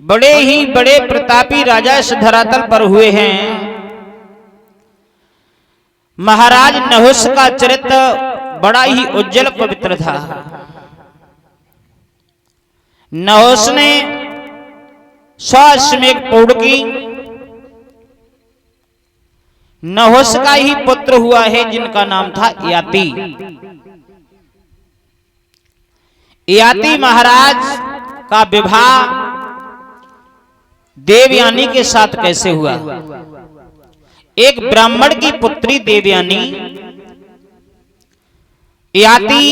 बड़े ही बड़े प्रतापी राजा इस धरातल पर हुए हैं। महाराज नहुष का चरित्र बड़ा ही उज्जवल पवित्र था। नहुष ने 100 अश्वमेध पूर्ण की। नहुष का ही पुत्र हुआ है जिनका नाम था याति। याति महाराज का विवाह देवयानी के साथ कैसे हुआ? एक ब्राह्मण की पुत्री देवयानी, याति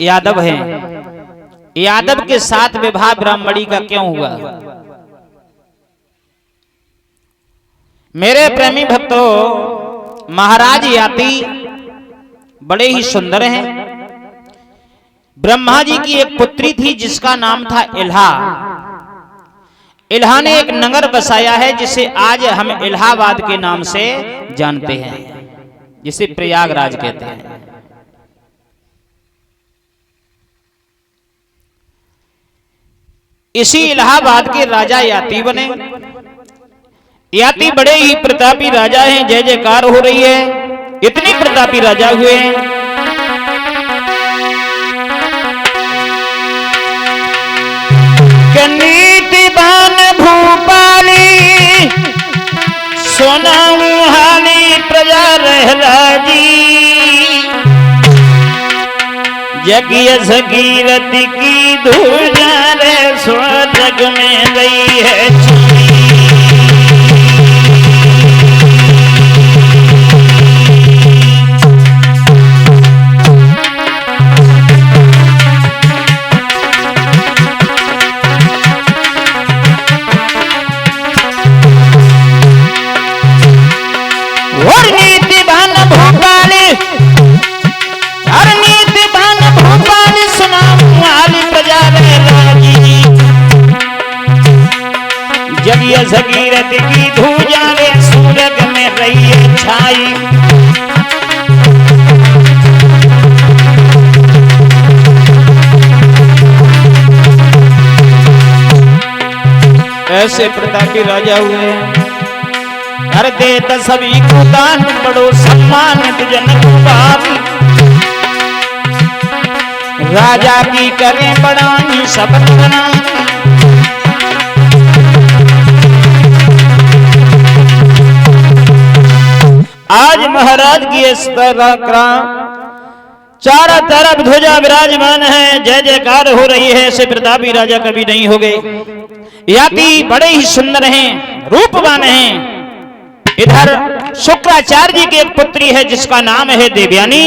यादव है, यादव के साथ विवाह ब्राह्मणी का क्यों हुआ? मेरे प्रेमी भक्तों, महाराज याति बड़े ही सुंदर हैं। ब्रह्मा जी की एक पुत्री थी जिसका नाम था इल्हा। इल्हा ने एक नगर बसाया है जिसे आज हम इलाहाबाद के नाम से जानते हैं, जिसे प्रयागराज कहते हैं। इसी इलाहाबाद के राजा याति बने। याति बड़े ही प्रतापी राजा हैं, जय जयकार हो रही है। इतनी प्रतापी राजा हुए हैं। नीतिबान भूपाली सोनाऊ हाली प्रजा रहलाजी, यज्ञ भगीरथ की धूजा रे स्वर्ग में गई है छुई। यज्ञ भगीरथ की धूजा रे स्वर्ग में रही है छाई। ऐसे प्रतापी राजा हुए। हर देत सभी को दान, बड़ो सम्मानित जनक बाप। राजा की करें बड़ाई शपथ बना। आज महाराज की इस तरह चारों तरफ ध्वजा विराजमान है, जय जयकार हो रही है। ऐसे प्रतापी राजा कभी नहीं हो गए। याति बड़े ही सुंदर हैं, रूपवान हैं। इधर शुक्राचार्य जी की एक पुत्री है जिसका नाम है देवयानी।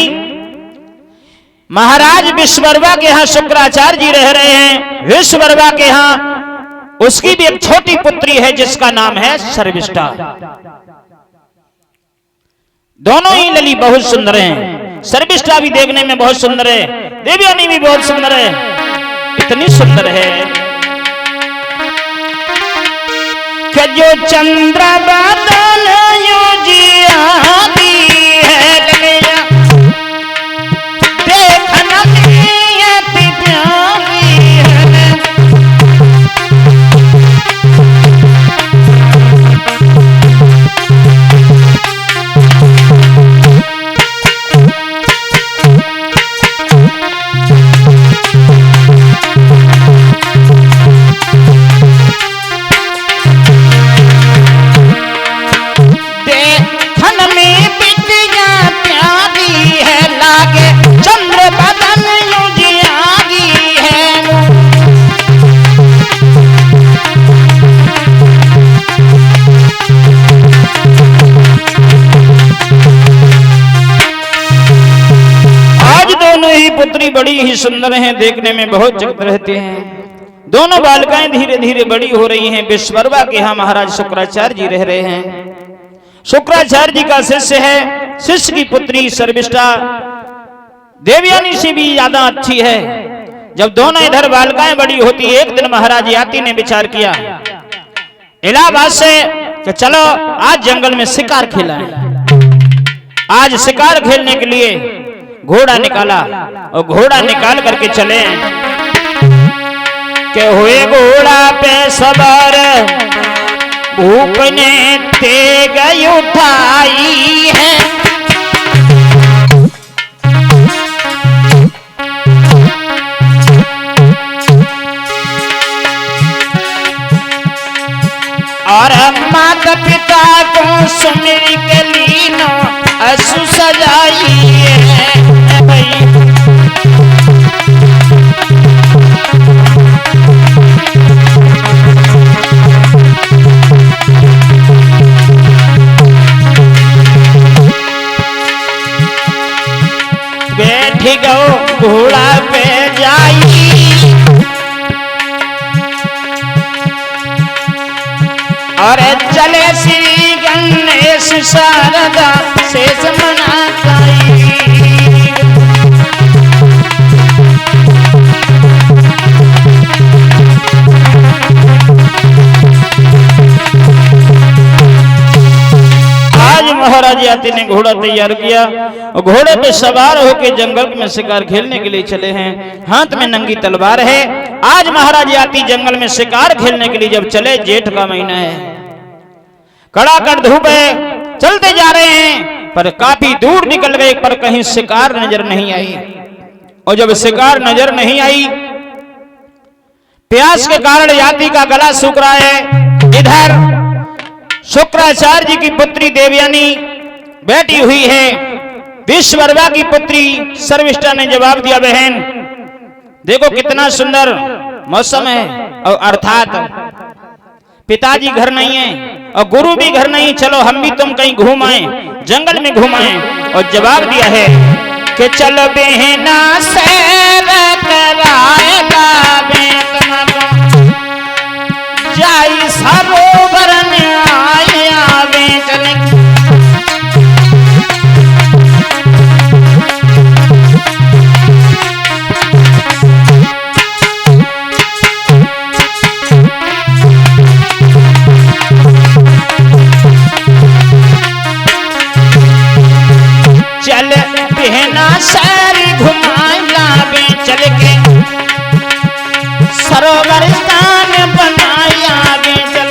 महाराज विश्ववर्मा के यहाँ शुक्राचार्य जी रह रहे हैं। विश्ववर्मा के यहाँ उसकी भी एक छोटी पुत्री है जिसका नाम है शर्मिष्ठा। दोनों ही लली बहुत सुंदर हैं। शर्मिष्ठा भी देखने में बहुत सुंदर है, देवयानी भी बहुत सुंदर है। इतनी सुंदर है कि जो चंद्र बादल योजियाती है कन्हैया, देखना नियति प्यारी है। पुत्री बड़ी ही सुंदर हैं, देखने में बहुत चमक रहते हैं। दोनों बालिकाएं धीरे धीरे बड़ी हो रही हैं। विश्ववर्मा के यहाँ महाराज शुक्राचार्य जी रह रहे हैं। शुक्राचार्य जी का शिष्य है, शिष्य की पुत्री शर्मिष्ठा देवयानी से भी ज्यादा अच्छी है। जब दोनों इधर बालिकाएं बड़ी होती, एक दिन महाराज याति ने विचार किया इलाहाबाद से कि चलो आज जंगल में शिकार खेलाएं। आज शिकार खेलने के लिए घोड़ा निकाला और घोड़ा निकाल करके चले। के हुए घोड़ा पे सवार भूप ने तेग उठाई है। और माता पिता को सुमिर के लीनो असु सजाई है भाई। बैठी गो घोड़ा पे जाई और चले श्री गणेश शारदा शेष मनाई। आज महाराज याति ने घोड़ा तैयार किया और घोड़े पे सवार होकर जंगल में शिकार खेलने के लिए चले हैं। हाथ में नंगी तलवार है। आज महाराज याति जंगल में शिकार खेलने के लिए जब चले, जेठ का महीना है, कड़ाकड़ धूप है, चलते जा रहे हैं पर काफी दूर निकल गए पर कहीं शिकार नजर नहीं आई। और जब शिकार नजर नहीं आई, प्यास के कारण याति का गला सूख रहा है। इधर शुक्राचार्य जी की पुत्री देवयानी बैठी हुई है। विश्ववर्मा की पुत्री सर्विष्ठा ने जवाब दिया, बहन देखो कितना सुंदर मौसम है और अर्थात पिताजी घर नहीं है और गुरु भी घर नहीं, चलो हम भी तुम कहीं घूम आए, जंगल में घूम आए। और जवाब दिया है कि चलो बहना सैर कराएगा जाई सरोवर में आया चले। चल बहना सारी घुमाया बे चल के सरोवर स्थान बनाया बे चल।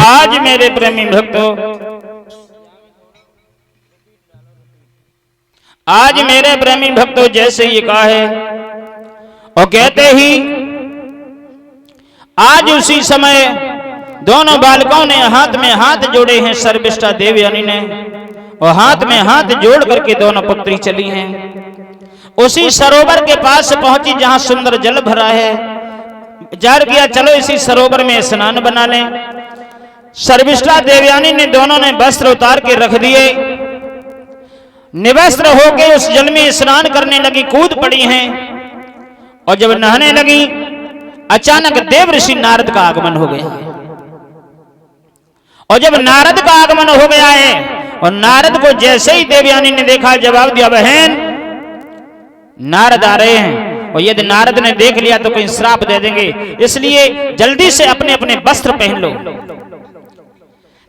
आज मेरे प्रेमी भक्तों, आज मेरे प्रेमी भक्तों जैसे ये कहा है और कहते ही आज उसी समय दोनों बालकों ने हाथ में हाथ जोड़े हैं। सर्विष्ठा देवयानी ने और हाथ में हाथ जोड़ करके दोनों पुत्री चली हैं। उसी सरोवर के पास पहुंची जहां सुंदर जल भरा है। जार किया चलो इसी सरोवर में स्नान बना लें। सर्विष्ठा देवयानी ने दोनों ने वस्त्र उतार के रख दिए। निवस्त्र होके उस जल में स्नान करने लगी, कूद पड़ी हैं। और जब नहाने लगी, अचानक देव ऋषि नारद का आगमन हो गया। और जब नारद का आगमन हो गया है और नारद को जैसे ही देवयानी ने देखा, जवाब दिया, बहन नारद आ रहे हैं और यदि नारद ने देख लिया तो कहीं श्राप दे देंगे, इसलिए जल्दी से अपने अपने वस्त्र पहन लो।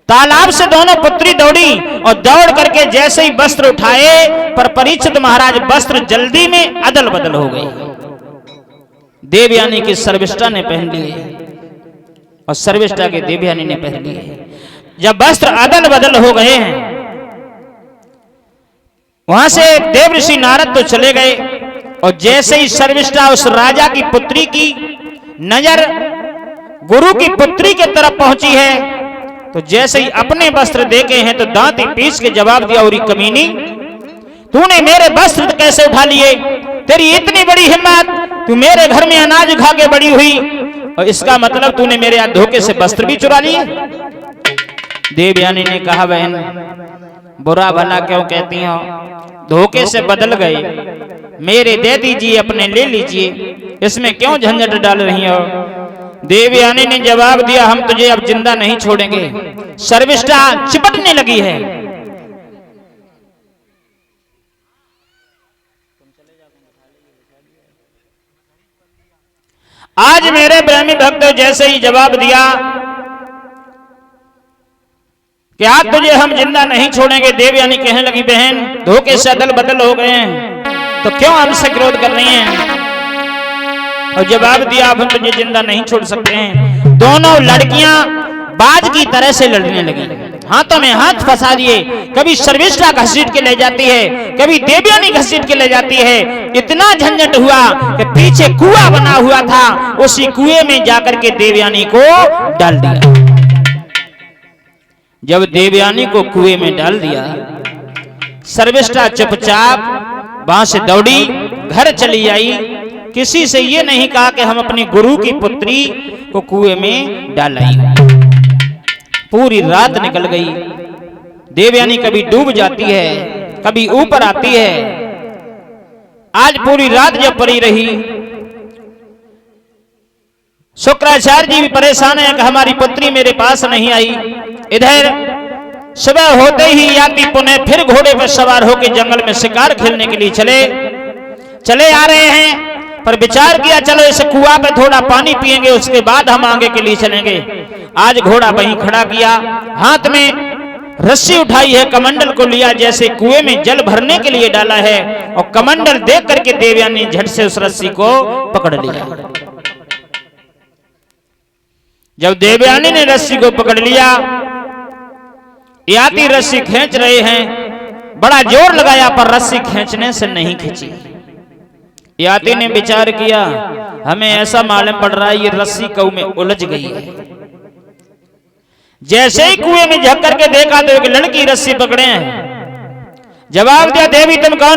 तालाब से दोनों पुत्री दौड़ी और दौड़ करके जैसे ही वस्त्र उठाए पर परीक्षित महाराज वस्त्र जल्दी में अदल बदल हो गए। देवयानी की सर्विष्ठा ने पहन लिए और सर्विष्ठा के देवयानी ने पहन लिए। जब वस्त्र अदल बदल हो गए हैं, वहां से देव ऋषि नारद तो चले गए और जैसे ही सर्विष्ठा उस राजा की पुत्री की नजर गुरु की पुत्री की तरफ पहुंची है तो जैसे ही अपने वस्त्र देखे हैं तो दांत ही पीस के जवाब दिया, और कमीनी तूने मेरे वस्त्र कैसे उठा लिए? तेरी इतनी बड़ी हिम्मत, तू मेरे घर में अनाज खा के बड़ी हुई और इसका मतलब तूने मेरे हाथ धोखे से वस्त्र भी चुरा लिए। देवयानी ने कहा, बहन बुरा भला क्यों कहती हो, धोखे से बदल गए, मेरे दे दीजिए, अपने ले लीजिए, इसमें क्यों झंझट डाल रही हो? देवयानी ने जवाब दिया, हम तुझे अब जिंदा नहीं छोड़ेंगे। सर्विष्ठा चिपटने लगी है। आज मेरे प्रेमी भक्त जैसे ही जवाब दिया, कि आज तुझे हम जिंदा नहीं छोड़ेंगे। देवयानी कहने लगी, बहन धोखे से अदल बदल हो गए हैं तो क्यों हमसे क्रोध कर रही हैं? और जवाब दिया, अब हम तुझे जिंदा नहीं छोड़ सकते हैं। दोनों लड़कियां बाज की तरह से लड़ने लगी, हाथों में हाथ फंसा दिए। कभी शर्मिष्ठा घसीट के ले जाती है, कभी देवयानी घसीट के ले जाती है। इतना झंझट हुआ कि पीछे कुआं बना हुआ था, उसी कुएं में जाकर के देवयानी को डाल दिया। जब देवयानी को कुएं में डाल दिया, शर्मिष्ठा चुपचाप वहां से दौड़ी, घर चली आई। किसी से ये नहीं कहा कि हम अपनी गुरु की पुत्री को कुएं में डाल आई। पूरी रात निकल गई। देवयानी कभी डूब जाती है, कभी ऊपर आती है। आज पूरी रात जब पड़ी रही, शुक्राचार्य जी भी परेशान है कि हमारी पुत्री मेरे पास नहीं आई। इधर सुबह होते ही यात्री पुनः फिर घोड़े पर सवार होकर जंगल में शिकार खेलने के लिए चले आ रहे हैं। पर विचार किया, चलो इस कुआं पे थोड़ा पानी पिएंगे, उसके बाद हम आगे के लिए चलेंगे। आज घोड़ा वहीं खड़ा किया, हाथ में रस्सी उठाई है, कमंडल को लिया, जैसे कुएं में जल भरने के लिए डाला है। और कमंडल देख करके देवयानी झट से उस रस्सी को पकड़ लिया। जब देवयानी ने रस्सी को पकड़ लिया, यात्री रस्सी खींच रहे हैं, बड़ा जोर लगाया पर रस्सी खींचने से नहीं खींची। यात्री ने विचार किया, हमें ऐसा मालूम पड़ रहा है ये रस्सी कुएं में उलझ गई है। जैसे ही कुएं में झक करके देखा तो एक लड़की रस्सी पकड़े हैं। जवाब दिया, देवी तुम कौन?